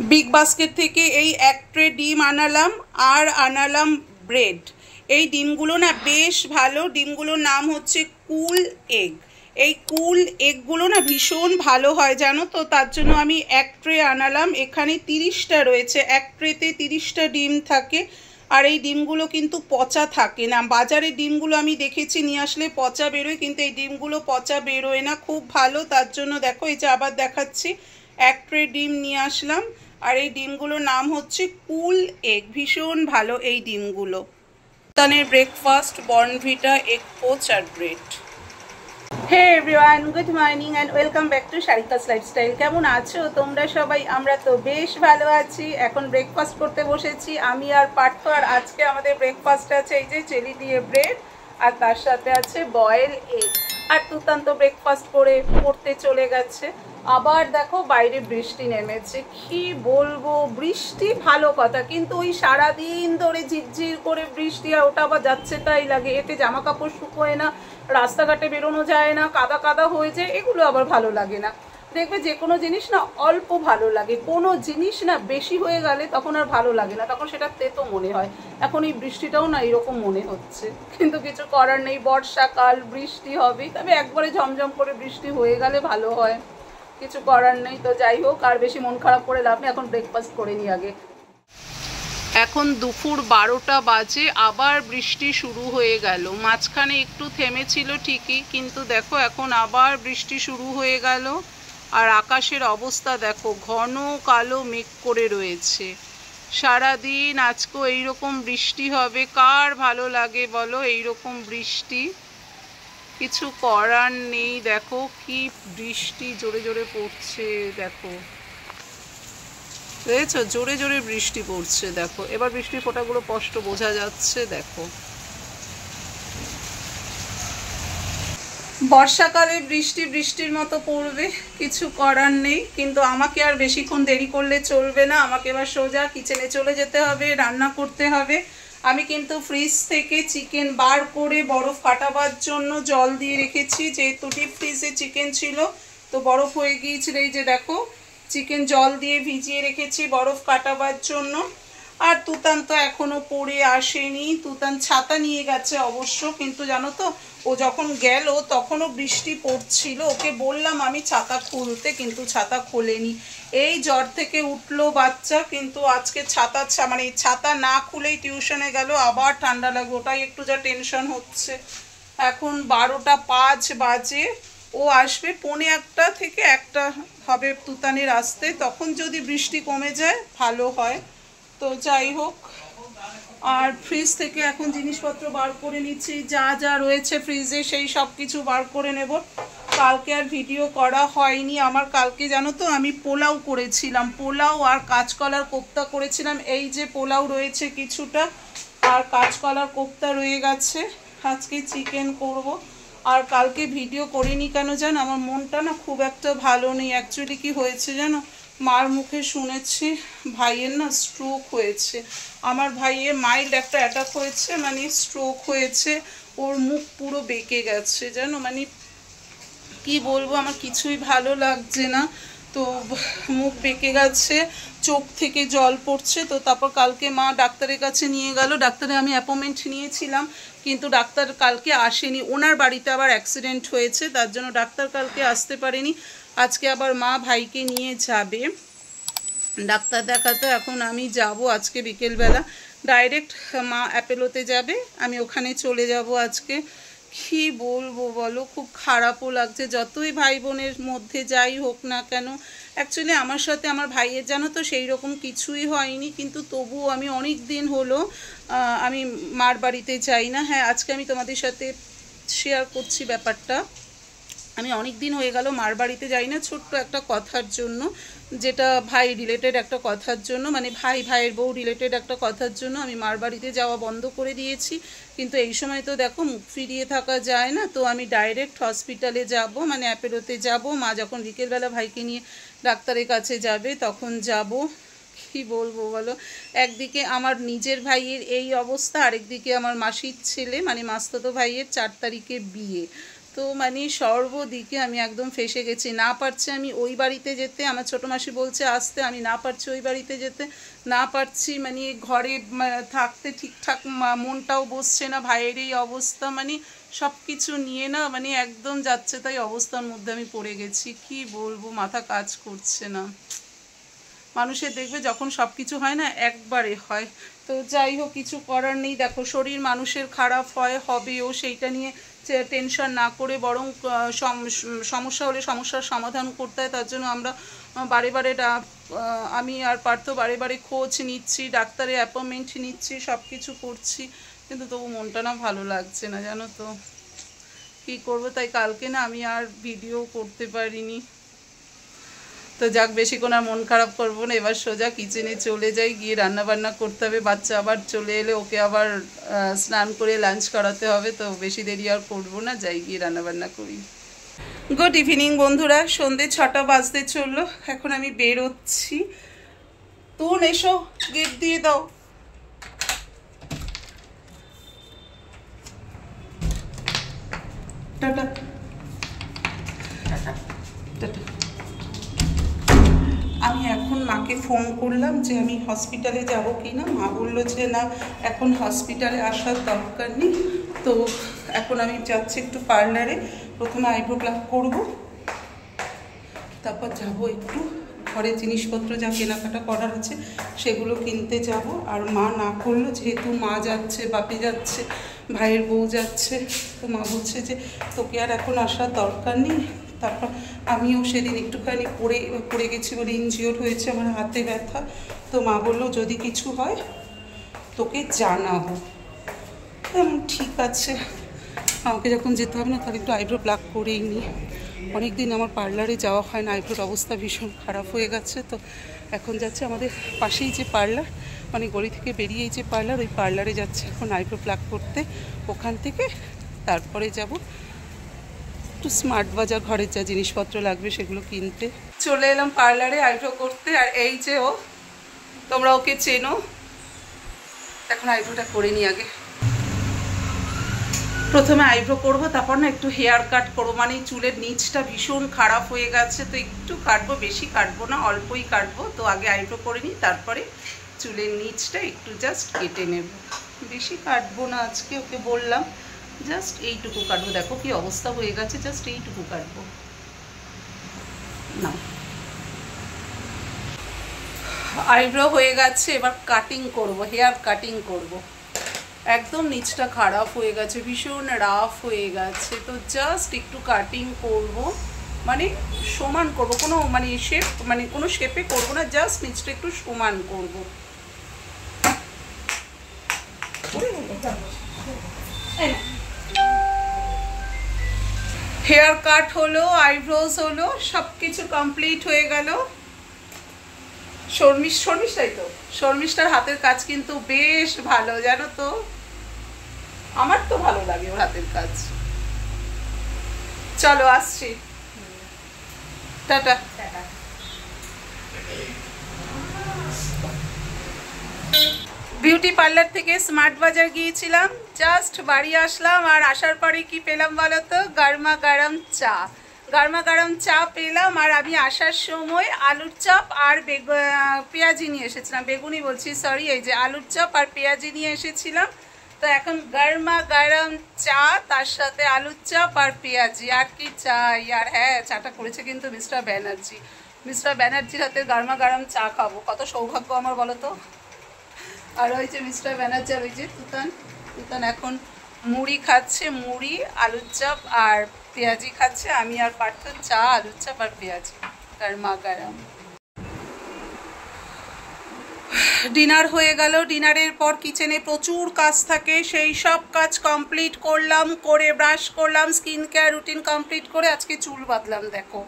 Big basket থেকে এই এক ট্রে ডিম আনালাম আর আনালাম ব্রেড। এই ডিমগুলো না বেশ ভালো, ডিমগুলোর নাম হচ্ছে কুল এগ। এই কুল এগগুলো না ভীষণ ভালো হয় জানো তো, তার জন্য আমি এক ট্রে আনালাম। এখানে 30টা রয়েছে, এক ট্রেতে 30টা ডিম থাকে। আর এই ডিমগুলো কিন্তু পচা থাকে না। বাজারের ডিমগুলো আমি দেখেছি নিয়ে আসলে পচা বেরোয়, কিন্তু এই ডিমগুলো পচা বেরোয় না, খুব ভালো। তার জন্য দেখো এই যে আবার দেখাচ্ছি, এক ট্রে ডিম নিয়ে আসলাম। আর এই ডিমগুলোর নাম হচ্ছে কুল এগ, ভীষণ ভালো এই ডিমগুলো। তানের ব্রেকফাস্ট বর্নভিটা, এগ পোচ আর bread. Hey everyone, good morning and welcome back to Sarika's lifestyle. কেমন আছো তোমরা সবাই? আমরা তো বেশ ভালো আছি। এখন ব্রেকফাস্ট করতে বসেছি আমি আর পার্থ। আর আজকে আমাদের ব্রেকফাস্ট আছে এই যে চেরি দিয়ে ব্রেড, আর তার সাথে আছে বয়েল এগ। আর তুতান্ত ব্রেকফাস্ট করে পড়তে চলে গেছে। আবার দেখো বাইরে বৃষ্টি নেমেছে। কি বলবো, বৃষ্টি ভালো কথা, কিন্তু ওই সারাদিন ধরে ঝিরঝির করে বৃষ্টি, আর ওটা আবার যাচ্ছে তাই লাগে। এতে জামা কাপড় শুকোয় না, রাস্তাঘাটে বেরোনো যায় না, কাদা কাদা হয়ে যায়, এগুলো আবার ভালো লাগে না। দেখবে যে কোনো জিনিস না অল্প ভালো লাগে, কোনো জিনিস না বেশি হয়ে গেলে তখন আর ভালো লাগে না, তখন সেটা তেতো মনে হয়। এখন এই বৃষ্টিটাও না এরকম মনে হচ্ছে, কিন্তু কিছু করার নেই, বর্ষাকাল, বৃষ্টি হবে। তবে একবারে ঝমঝম করে বৃষ্টি হয়ে গেলে ভালো হয়, কিছু করার নেই। তো যাই হোক, আর বেশি মন খারাপ করে লাভ নেই, এখন ব্রেকফাস্ট করে নিই আগে। এখন দুপুর 12টা বাজে, আবার বৃষ্টি শুরু হয়ে গেল। মাঝখানে একটু থেমেছিল ঠিকই, কিন্তু দেখো এখন আবার বৃষ্টি শুরু হয়ে গেল। আর আকাশের অবস্থা দেখো, ঘন কালো মেঘ করে রয়েছে। সারাদিন আজকেও এইরকম বৃষ্টি হবে। কার ভালো লাগে বলো এইরকম বৃষ্টি? কিছু করার নেই। দেখো কি বৃষ্টি জোরে জোরে পড়ছে, দেখো দেখেছো, জোরে জোরে বৃষ্টি পড়ছে। দেখো এবার বৃষ্টির ফোঁটাগুলো স্পষ্ট বোঝা যাচ্ছে। দেখো বর্ষাকালে বৃষ্টি বৃষ্টির মতো পড়বে, কিছু করার নেই। কিন্তু আমাকে আর বেশিক্ষণ দেরি করলে চলবে না, আমাকে এবার সোজা কিচেনে চলে যেতে হবে, রান্না করতে হবে। আমি কিন্তু ফ্রিজ থেকে চিকেন বার করে বরফ কাটাবার জন্য জল দিয়ে রেখেছি, যেহেতু ডিপ ফ্রিজে চিকেন ছিল তো বরফ হয়ে গিয়েছিল। এই যে দেখো চিকেন জল দিয়ে ভিজিয়ে রেখেছি বরফ কাটাবার জন্য। আর তুতান তো এখনো পড়ে আসেনি, তুতান ছাতা নিয়ে গেছে অবশ্য, কিন্তু জানো তো ও যখন গেল তখনও বৃষ্টি পড়ছিল। ওকে বললাম আমি ছাতা খুলতে, কিন্তু ছাতা খোলেনি। এই জ্বর থেকে উঠলো বাচ্চা, কিন্তু আজকে ছাতা না খুলেই টিউশনে গেল, আবার ঠান্ডা লাগবে, ওটাই একটু যা টেনশন হচ্ছে। এখন 12টা 5 বাজে, ও আসবে 1:45 থেকে 1টা হবে তুতানের আসতে। তখন যদি বৃষ্টি কমে যায় ভালো হয়। তো যাই হোক, আর ফ্রিজ থেকে এখন জিনিসপত্র বার করে নিচ্ছি, যা যা রয়েছে ফ্রিজে সেই সব কিছু বার করে নেব। কালকে আর ভিডিও করা হয়নি আমার। কালকে জানো তো আমি পোলাও করেছিলাম, পোলাও আর কাঁচকলার কোপ্তা করেছিলাম। এই যে পোলাও রয়েছে কিছুটা, আর কাঁচকলার কোপ্তা রয়ে গেছে। আজকে চিকেন করব। আর কালকে ভিডিও করিনি কেন জানো, আমার মনটা না খুব একটা ভালো নেই। অ্যাকচুয়ালি কি হয়েছে জানো, মার মুখে শুনেছি ভাইয়ের না স্ট্রোক হয়েছে। আমার ভাইয়ের মাইল্ড একটা অ্যাটাক হয়েছে, মানে স্ট্রোক হয়েছে। ওর মুখ পুরো বেঁকে গেছে জানো, মানে কি বলবো, আমার কিছুই ভালো লাগছে না। তো মুখ বেঁকে গেছে, চোখ থেকে জল পড়ছে। তো তারপর কালকে মা ডাক্তারের কাছে নিয়ে গেল। ডাক্তারে আমি অ্যাপয়েন্টমেন্ট নিয়েছিলাম, কিন্তু ডাক্তার কালকে আসেনি। ওনার বাড়িতে আবার অ্যাক্সিডেন্ট হয়েছে, তার জন্য ডাক্তার কালকে আসতে পারেনি। আজকে আবার মা ভাইকে নিয়ে যাবে ডাক্তার দেখাতে। এখন আমি যাব আজকে বিকেলবেলা, ডাইরেক্ট মা অ্যাপেলোতে যাবে, আমি ওখানে চলে যাব আজকে। কি বলবো বলো, খুব খারাপও লাগছে। যতই ভাই বোনের মধ্যে যাই হোক না কেন, অ্যাকচুয়ালি আমার সাথে আমার ভাইয়ের জানো তো সেই রকম কিছুই হয়নি, কিন্তু তবুও আমি অনেক দিন হলো আমি মার বাড়িতে যাই না। হ্যাঁ, আজকে আমি তোমাদের সাথে শেয়ার করছি ব্যাপারটা। আমি অনেক দিন হয়ে গেল মার বাড়িতে যাই না, ছোট্ট একটা কথার জন্য, যেটা ভাই রিলেটেড একটা কথার জন্য, মানে ভাইয়ের বউ রিলেটেড একটা কথার জন্য আমি মার বাড়িতে যাওয়া বন্ধ করে দিয়েছি। কিন্তু এই সময় তো দেখো মুখ ফিরিয়ে থাকা যায় না, তো আমি ডাইরেক্ট হসপিটালে যাব, মানে অ্যাপেলোতে যাব। মা যখন বিকেলবেলা ভাইকে নিয়ে ডাক্তারের কাছে যাবে তখন যাব। কি বলবো বলো, একদিকে আমার নিজের ভাইয়ের এই অবস্থা, আরেকদিকে আমার মাসির ছেলে মানে মাস্তুতো ভাইয়ের 4 তারিখে বিয়ে। তো মানে সর্বদিকে আমি একদম ফেসে গেছি, না পারছি আমি ওই বাড়িতে যেতে, আমার ছোটো মাসি বলছে আসতে, আমি না পারছি ওই বাড়িতে যেতে, না পারছি মানে ঘরে থাকতে ঠিকঠাক মনটাও বসছে না, ভাইয়ের এই অবস্থা, মানে সব কিছু নিয়ে না মানে একদম যাচ্ছে তাই অবস্থার মধ্যে আমি পড়ে গেছি। কি বলবো, মাথা কাজ করছে না। মানুষের দেখবে যখন সব কিছু হয় না একবারে হয়, তো যাই হোক কিছু করার নেই। দেখো শরীর মানুষের খারাপ হয়, হবেও, সেইটা নিয়ে টেনশন না করে বরং সমস্যা হলে সমস্যার সমাধান করতে হয়। তার জন্য আমরা বারে বারে আমি আর পার্থ বারে বারে খোঁজ নিচ্ছি, ডাক্তারের অ্যাপয়েন্টমেন্ট নিচ্ছি, সব কিছু করছি, কিন্তু তবু মনটা না ভালো লাগছে না, জানো তো কী করবো। তাই কালকে না আমি আর ভিডিও করতে পারিনি। তো যাক, বেশিক্ষণ আর মন খারাপ করবো না, এবার সোজা কিচেনে চলে যাই, গিয়ে রান্নাবান্না করতে হবে। বাচ্চা আবার চলে এলে ওকে আবার স্নান করে লাঞ্চ করাতে হবে, তো বেশি দেরি আর করবো না, যাই গিয়ে রান্নাবান্না করি। গুড ইভিনিং বন্ধুরা, সন্ধ্যে 6টা বাজতে চললো, এখন আমি বেরোচ্ছি। তুন এসো, গেট দিয়ে দাও। Tata tata. আমি এখন মাকে ফোন করলাম যে আমি হসপিটালে যাব কি না। মা বললো যে না, এখন হসপিটালে আসার দরকার নেই। তো এখন আমি যাচ্ছি একটু পার্লারে, প্রথমে আইব্রো প্লাক করব, তারপর যাব একটু ঘরের জিনিসপত্র যা কেনাকাটা করার আছে সেগুলো কিনতে যাব। আর মা না করলো, যেহেতু মা যাচ্ছে, বাপি যাচ্ছে, ভাইয়ের বউ যাচ্ছে, তো মা বলছে যে তোকে আর এখন আসার দরকার নেই। তারপর আমিও সেদিন একটুখানি পড়ে গেছি বলে ইনজিওর হয়েছে, আমার হাতে ব্যথা। তো মা বললো যদি কিছু হয় তোকে জানাবো। ঠিক আছে, আমাকে যখন যেতে হবে না তাহলে একটু আইব্রো প্লাক করেই নিই। অনেক দিন আমার পার্লারে যাওয়া হয় না, আইব্রোর অবস্থা ভীষণ খারাপ হয়ে গেছে। তো এখন যাচ্ছে আমাদের পাশেই যে পার্লার, মানে গলি থেকে বেরিয়েই যে পার্লার, ওই পার্লারে যাচ্ছে এখন আইব্রো প্লাক করতে। ওখান থেকে তারপরে যাব একটু স্মার্ট বাজার, ঘরের যা জিনিসপত্র লাগবে সেগুলো কিনতে। চলে এলাম পার্লারে আইব্রো করতে, আর এই যে ও, তোমরা ওকে চেনো। এখন আইব্রোটা করে নিই আগে। প্রথমে আইব্রো করবো, তারপর না একটু হেয়ার কাট করবো, মানে চুলের নিচটা ভীষণ খারাপ হয়ে গেছে, তো একটু কাটবো, বেশি কাটবো না, অল্পই কাটবো। তো আগে আইব্রো করে নিই, তারপরে চুলের নিচটা একটু জাস্ট কেটে নেব। বেশি কাটবো না আজকে, ওকে বললাম জাস্ট এইটুকু কাটবো। দেখো কি অবস্থা হয়ে গেছে, জাস্ট এইটুকু কাটবো না। আইব্রো হয়ে গেছে, এবার কাটিং করব, হেয়ার কাটিং করব। একদম নিচটা খারাপ হয়ে গেছে, ভীষণ রাফ হয়ে গেছে, তো জাস্ট একটু কাটিং করব, মানে সমান করব, কোনো মানে শেপ, মানে কোনো শেপে করব না, জাস্ট নিচটা একটু সমান করব। হেয়ার কাট হলো, আইব্রোজ হলো, সব কিছু কমপ্লিট হয়ে গেল। শর্মিষ্ঠাই তো, শর্মিষ্ঠার হাতের কাজ কিন্তু বেশ ভালো, জানো তো, আমার তো ভালো লাগে ওর হাতের কাজ। চলো আসছি, টাটা। বিউটি পার্লার থেকে স্মার্ট বাজার গিয়েছিলাম, জাস্ট বাড়ি আসলাম, আর আসার পরে কি পেলাম বলো তো, গরমা গরম চা, গরমা গরম চা পেলাম। আর আমি আসার সময় আলুর চপ আর পেঁয়াজি নিয়ে এসেছিলাম, বেগুনি বলছি সরি, এই যে আলুর চপ আর পেঁয়াজি নিয়ে এসেছিলাম। তো এখন গরমা গরম চা, তার সাথে আলুর চপ আর পেঁয়াজি, আর কি চাই। আর হ্যাঁ, চাটা করেছে কিন্তু মিস্টার ব্যানার্জি, মিস্টার ব্যানার্জির হাতে গরমা গরম চা খাবো, কত সৌভাগ্য আমার বলো তো। আর ওই যে মিস্টার ব্যানার্জি আর ওই যে তুতান এখন মুড়ি খাচ্ছে, মুড়ি আলুর চপ আর পেঁয়াজি খাচ্ছে, আমি আর পার্থ চা, আলুর চপ আর পেঁয়াজি, গরমা গরম। ডিনার হয়ে গেল, ডিনারের পর কিচেনে প্রচুর কাজ থাকে, সেই সব কাজ কমপ্লিট করলাম, করে ব্রাশ করলাম, স্কিন কেয়ার রুটিন কমপ্লিট করে আজকে চুল বাঁধলাম। দেখো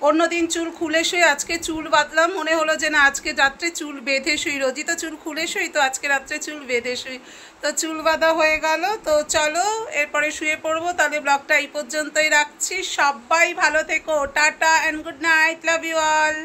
অন্যদিন চুল খুলে শুই, আজকে চুল বাঁধলাম, মনে হলো যে না আজকে রাত্রে চুল বেঁধে শুই, রোজই তো চুল খুলে শুই, তো আজকে রাত্রে চুল বেঁধে শুই। তো চুল বাঁধা হয়ে গেল, তো চলো এরপরে শুয়ে পড়বো। তাহলে ব্লগটা এই পর্যন্তই রাখছি, সবাই ভালো থেকো, tata and good night, love you all.